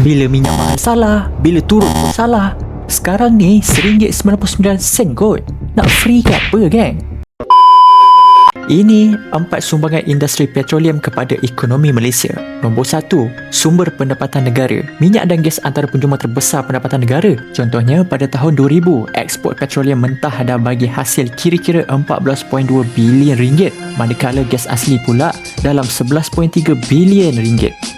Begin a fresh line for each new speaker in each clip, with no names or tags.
Bila minyak mahal salah, bila turun pun salah. Sekarang ni RM1.99 kot. Nak free ke apa, geng? Ini 4 sumbangan industri petroleum kepada ekonomi Malaysia. Nombor 1, sumber pendapatan negara. Minyak dan gas antara penyumbang terbesar pendapatan negara. Contohnya, pada tahun 2000, ekspor petroleum mentah dah bagi hasil kira-kira RM14.2 bilion, manakala gas asli pula dalam RM11.3 bilion.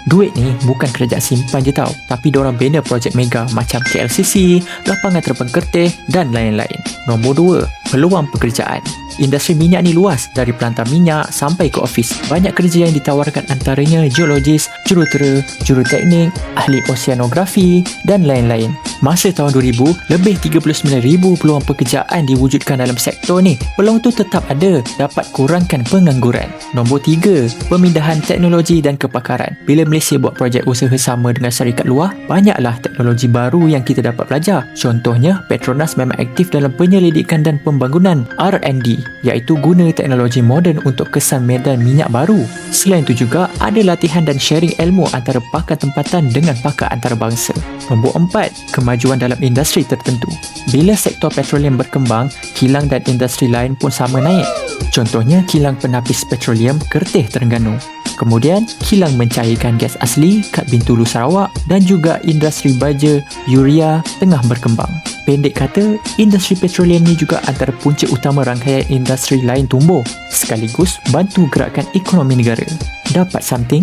Duit ni bukan kerajaan simpan je tau, tapi diorang bina projek mega macam KLCC, lapangan terbang Kerteh dan lain-lain. Nombor 2, peluang pekerjaan. Industri minyak ni luas, dari pelantar minyak sampai ke ofis. Banyak kerja yang ditawarkan, antaranya geologis, jurutera, juruteknik, ahli oseanografi dan lain-lain. Masa tahun 2000, lebih 39,000 peluang pekerjaan diwujudkan dalam sektor ni. Peluang tu tetap ada, dapat kurangkan pengangguran. Nombor 3, pemindahan teknologi dan kepakaran. Bila Malaysia buat projek usaha sama dengan syarikat luar, banyaklah teknologi baru yang kita dapat belajar. Contohnya, Petronas memang aktif dalam penyelidikan dan pembangunan R&D, iaitu guna teknologi moden untuk kesan medan minyak baru. Selain itu juga, ada latihan dan sharing ilmu antara pakar tempatan dengan pakar antarabangsa. Nombor 4, kemajuan dalam industri tertentu. Bila sektor petroleum berkembang, kilang dan industri lain pun sama naik. Contohnya, kilang penapis petroleum Kerteh, Terengganu. Kemudian, kilang mencairkan gas asli kat Bintulu, Sarawak, dan juga industri baja, urea tengah berkembang. Pendek kata, industri petroleum ni juga antara punca utama rangkaian industri lain tumbuh, sekaligus bantu gerakkan ekonomi negara. Dapat something?